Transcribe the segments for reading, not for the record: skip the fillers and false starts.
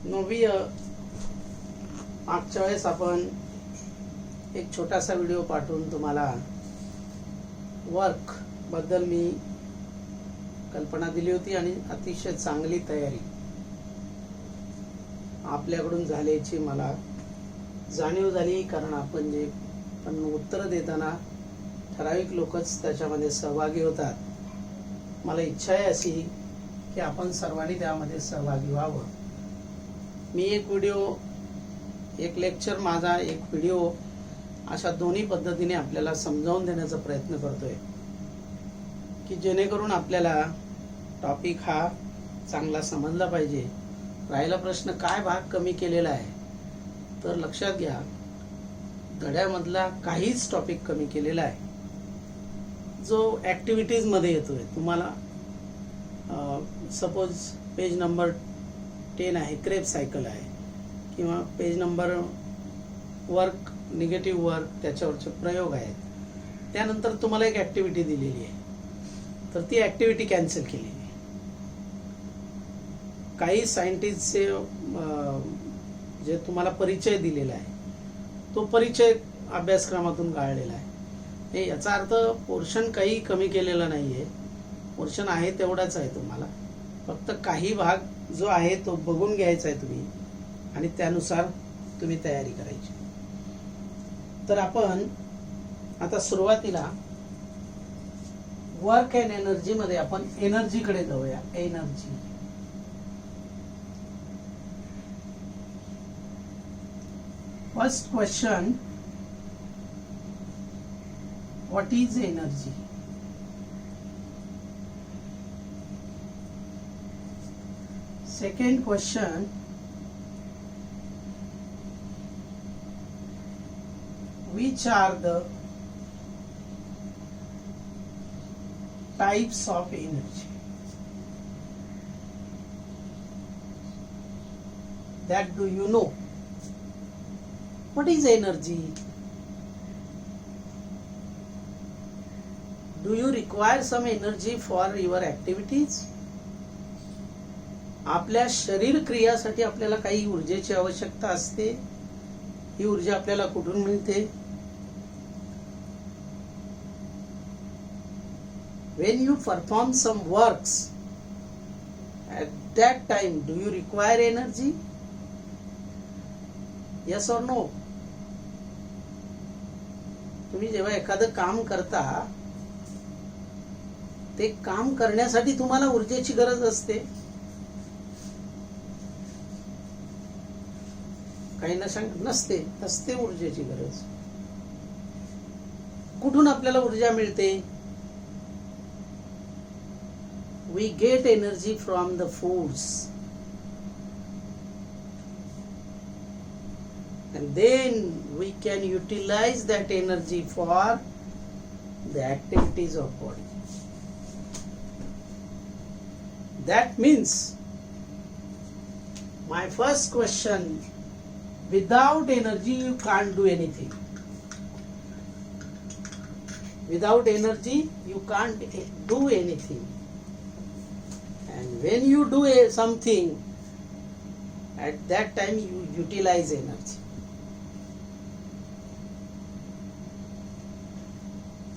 नववी मागच्या वेळेस आपण एक छोटासा व्हिडिओ पाठवून तुम्हाला वर्क बद्दल मी कल्पना दिली होती आणि अतिशय चांगली तयारी आपल्याकडून झाल्याची मला जाणीव झाली. कारण आपण जे पण उत्तर देताना ठराविक लोकच त्याच्यामध्ये सहभागी होतात. मला इच्छा आहे अशी की आपण सर्वांनी त्यामध्ये सहभागी व्हावं. मी एक व्हिडिओ, एक लेक्चर माझा, एक व्हिडिओ अशा दोन्ही पद्धतीने आपल्याला समजावून देण्याचा प्रयत्न करतोय की जेणेकरून आपल्याला टॉपिक हा चांगला समजला पाहिजे. राहिला प्रश्न काय भाग कमी केलेला आहे, तर लक्षात घ्या धड्यामधला काहीच टॉपिक कमी केलेला आहे जो ॲक्टिव्हिटीज मध्ये येतोय. तुम्हाला सपोज पेज नंबर 10 आहे, क्रेब सायकल आहे, किंवा page number work, negative work, त्याच्यावरचे प्रयोग आहेत. त्यानंतर तुम्हाला एक ॲक्टिव्हिटी दिलेली आहे, तर ती ॲक्टिव्हिटी कॅन्सल केलेली आहे. काही सायंटिस्टचे जे तुम्हाला परिचय दिलेला आहे तो परिचय अभ्यासक्रमातून गाळलेला आहे. हे याचा अर्थ पोर्शन काही कमी केलेला नाही आहे, पोर्शन आहे तेवढाच आहे. तुम्हाला फक्त काही भाग जो आहे तो बघून घ्यायचा आहे तुम्ही आणि त्यानुसार तुम्ही तयारी करायची. तर आपण आता सुरुवातीला वर्क अँड एनर्जी मध्ये आपण एनर्जीकडे जाऊया. Energy, first question, what is energy? Second question, which are the types of energy? That do you know? What is energy? Do you require some energy for your activities? आपल्या शरीर क्रियासाठी आपल्याला काही ऊर्जेची आवश्यकता असते. ही ऊर्जा आपल्याला कुठून मिळते? When you perform some works, at that time do you require energy? Yes or no? तुम्ही जेव्हा एखादं काम करता ते काम करण्यासाठी तुम्हाला ऊर्जेची गरज असते. काही नसते ऊर्जेची गरज. कुठून आपल्याला ऊर्जा मिळते? We get energy from the foods, and then we can utilize that energy for the activities of body. That means my first question, without energy you can't do anything. Without energy you can't do anything. And when you do something, at that time you utilize energy.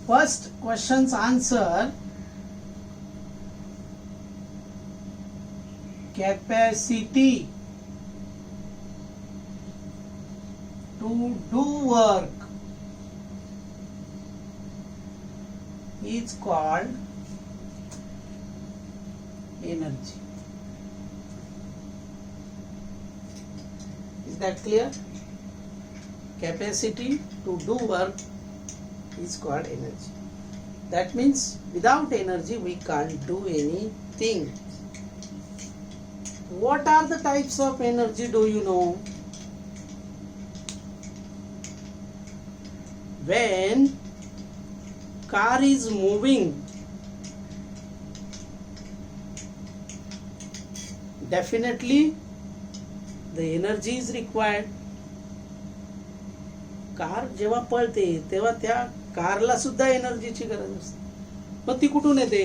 First question's answer, capacity to do work is called energy. Is that clear? Capacity to do work is called energy. That means without energy we can't do anything. What are the types of energy, do you know? When car is moving, definitely the energy is required. Car जेव्हा पळते तेव्हा त्या कारला सुद्धा एनर्जीची गरज असते. मग ती कुठून येते?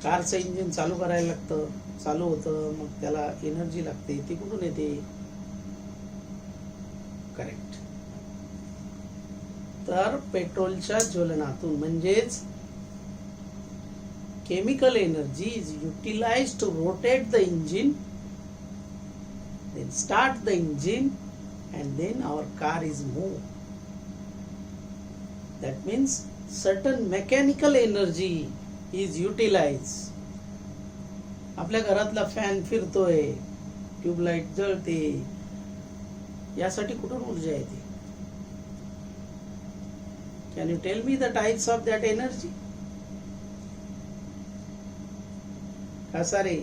कारचं इंजिन चालू करायला लागतं, चालू होतं, मग त्याला एनर्जी लागते. ती कुठून येते? करेक्ट. तर पेट्रोलच्या ज्वलनातून, म्हणजेच chemical energy is utilized to rotate the engine, then start the engine, and then our car is moved. That means certain mechanical energy is utilized. आपल्या घरातला फॅन फिरतोय, ट्यूबलाइट जळते, यासाठी कुठून ऊर्जा येते? Can you tell me the types of that energy? Kasare,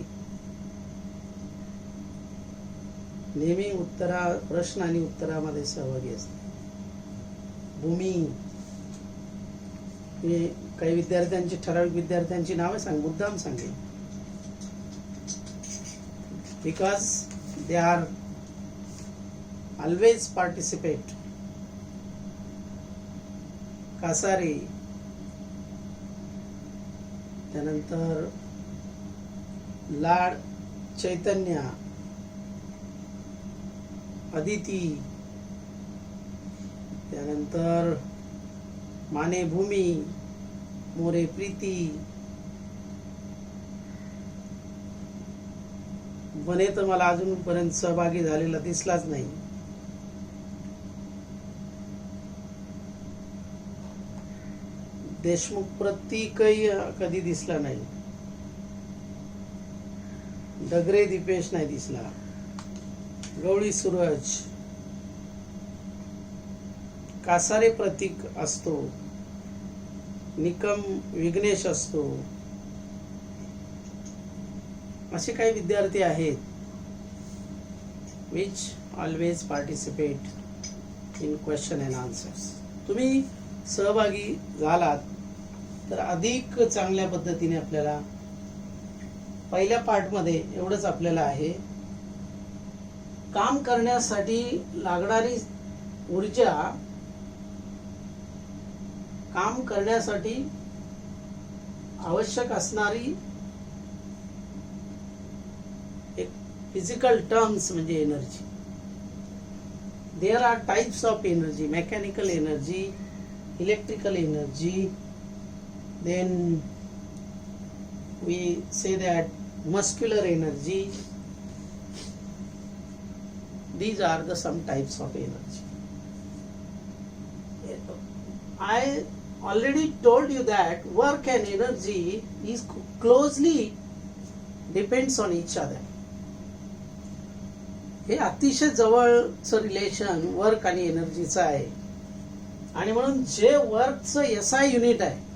नेहमी प्रश्न आणि उत्तरामध्ये सहभागी असते. भूमी, काही विद्यार्थ्यांची, ठराविक विद्यार्थ्यांची नावे सांग, मुद्दाम सांगेल, because they are always participate. Kasare, त्यानंतर लाड, चैतन्य, अदिती, त्यानंतर माने भूमी, मोरे प्रीती, वने तर मला अजूनपर्यंत सहभागी झालेला दिसलाच नाही. देशमुख प्रतीकही कधी दिसला नाही. डगरे दीपेश नाही दिसला. गवळी सूरज, कासारे प्रतीक असतो, निकम विघ्नेश असतो. असे काही विद्यार्थी आहेत which always participate in question and answers. तुम्ही सहभागी झालात तर अधिक चांगल्या पद्धतीने आपल्याला, पहिल्या पार्ट मध्ये एवढंच आपल्याला आहे, काम करण्यासाठी लागणारी ऊर्जा, काम करण्यासाठी आवश्यक असणारी एक फिजिकल टर्म्स म्हणजे energy. There are types of energy, mechanical energy, electrical energy, then we say that muscular energy. These are the some types of energy. I already told you that work and energy is closely depends on each other. हे अतिशय जवळचं relation work आणि एनर्जीचं आहे. आणि म्हणून जे वर्कचं SI unit आहे,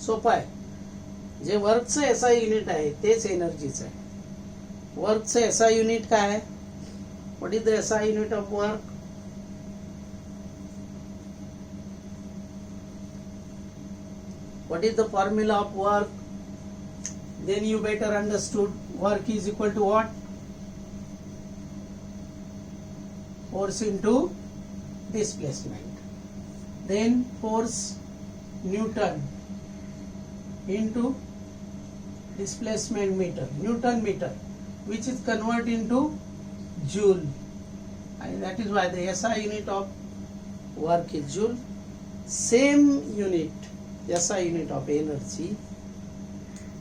सोपं आहे, जे वर्कचं SI unit आहे तेच एनर्जीचं आहे. वर्कचं एसआय युनिट काय आहे? What is the SI unit of work? What is the formula of work? Then you better understood work is equal to what? Force into displacement. Then force Newton into displacement meter, Newton meter, which is converted into joule, and that is why the SI unit of work is joule. Same unit, SI unit of energy,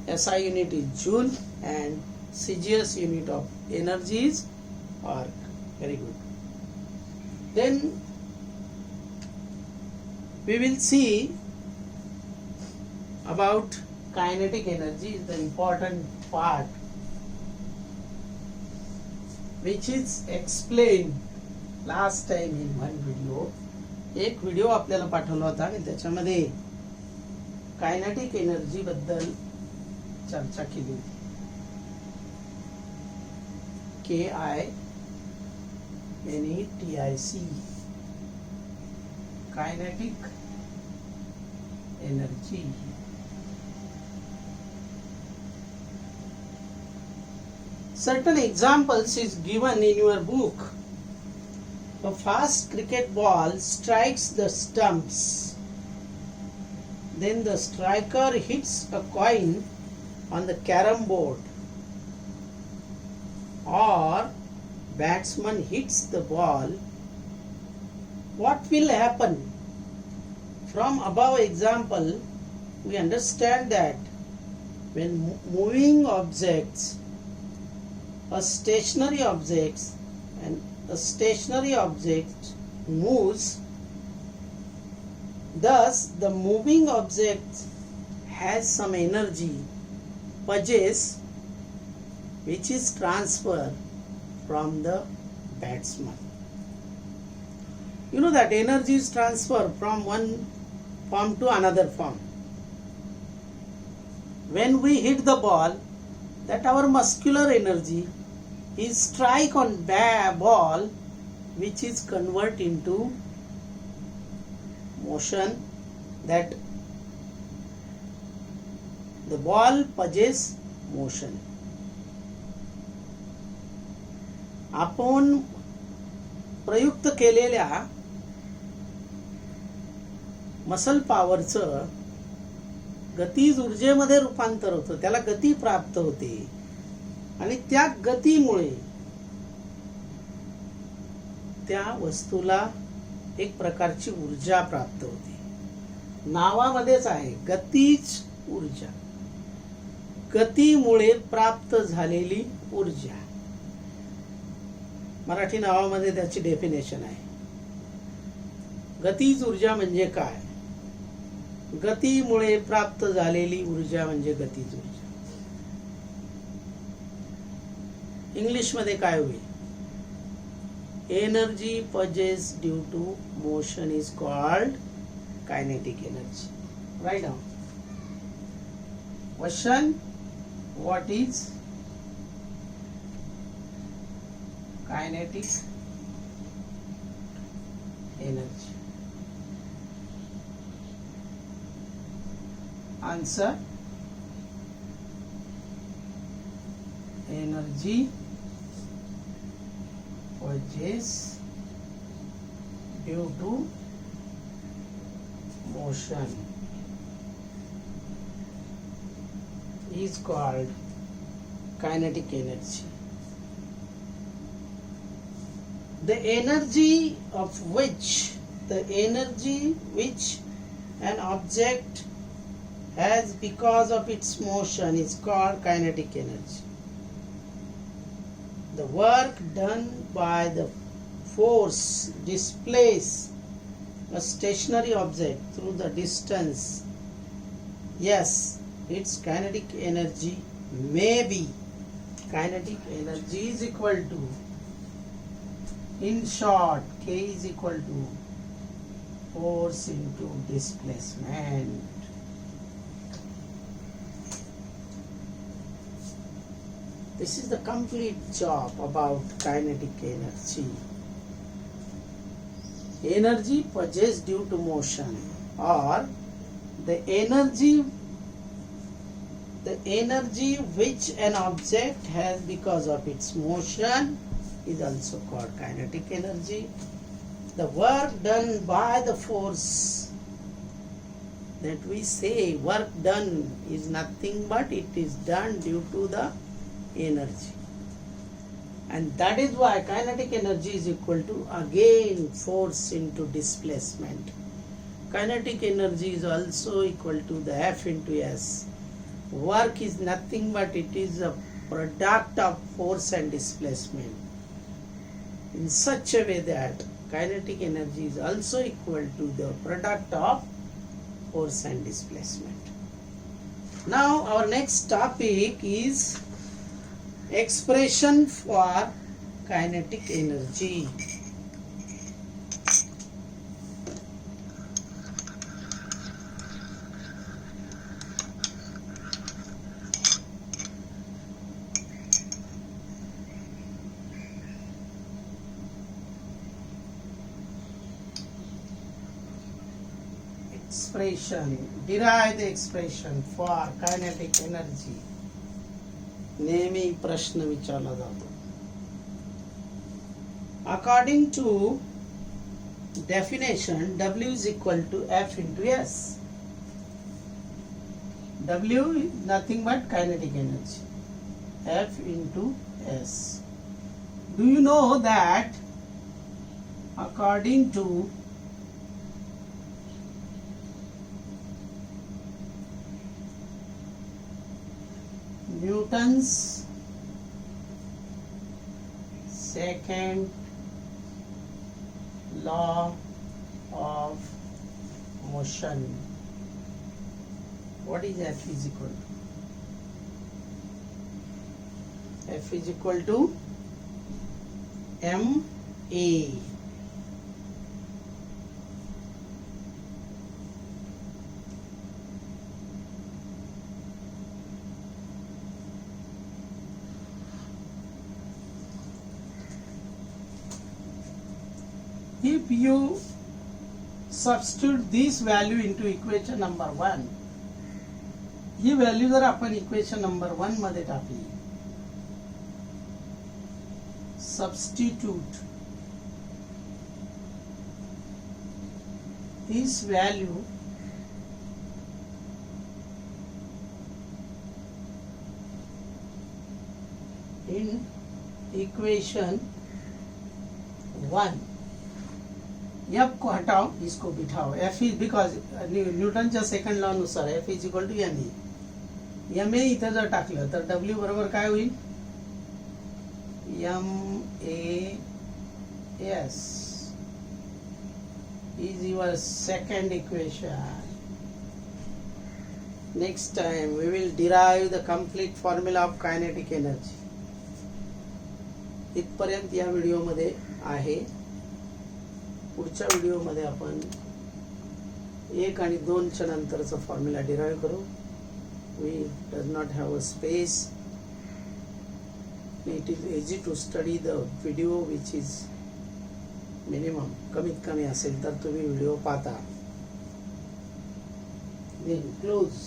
SI unit is joule, and CGS unit of energy is work. Very good. Then we will see about kinetic energy, is the important part which is explained last time in one video. एक video आपल्याला पाठवला होता आणि त्याच्यामध्ये kinetic energy बद्दल चर्चा केली होती. KINETIC, kinetic energy. Certain examples is given in your book. A fast cricket ball strikes the stumps. Then the striker hits a coin on the carom board, or batsman hits the ball, what will happen? From above example, we understand that when moving objects, a stationary object moves, thus the moving object has some energy, purchase, which is transferred from the batsman. You know that energy is transferred from one form to another form. When we hit the ball, that our muscular energy is strike on ball, which is convert into motion, that the ball possess motion. आपण प्रयुक्त केलेल्या muscle पॉवरचं गतीज ऊर्जेमध्ये रूपांतर होतं, त्याला गती प्राप्त होते आणि त्या गतीमुळे त्या वस्तूला एक प्रकारची ऊर्जा प्राप्त होते. नावामध्येच आहे गतीज ऊर्जा, गतीमुळे प्राप्त झालेली ऊर्जा. मराठी नावामध्ये त्याची डेफिनेशन आहे. गतीज ऊर्जा म्हणजे काय? गतीमुळे प्राप्त झालेली ऊर्जा म्हणजे गतीज ऊर्जा. इंग्लिश मध्ये काय होईल? Energy possess due to motion is called kinetic energy. Right down. Question, what is kinetic energy? Answer: energy purchased due to motion is called kinetic energy. The energy which an object has because of its motion is called kinetic energy. The work done by the force displace a stationary object through the distance, yes, its kinetic energy may be. Kinetic energy is equal to, in short, K is equal to force into displacement. This is the complete job about kinetic energy. Energy purchased due to motion, or the energy which an object has because of its motion is also called kinetic energy. The work done by the force, that we say work done is nothing but it is done due to the energy, and that is why kinetic energy is equal to again force into displacement. Kinetic energy is also equal to the F into S. Work is nothing but it is a product of force and displacement, in such a way that kinetic energy is also equal to the product of force and displacement. Now our next topic is expression for kinetic energy. Derive the expression for kinetic energy. नेहमी प्रश्न विचारला जातो. According to definition, W is equal to F into S. W is nothing but kinetic energy, F into S. Do you know that according to Newton's second law of motion, what is F is equal to? F is equal to ma. If you substitute this value into equation number 1, he value जर आपण equation number 1 मध्ये टाकली, substitute this value in equation 1, F को हटाओ, इसको बिठाओ. F is because न्यूटनच्या second law नुसार F is equal to M A. M A इथं जर टाकलं तर W बरोबर काय होईल? MAS is your second equation. Next time we will derive the complete formula of kinetic energy. इथपर्यंत या व्हिडिओमध्ये आहे. पुढच्या व्हिडिओमध्ये आपण 1 आणि 2 च्या नंतरचा फॉर्म्युला डिराइव्ह करू. We does not have a space. It is easy to study the video which is minimum, कमीत कमी असेल तर तुम्ही व्हिडिओ पाहता. Then close.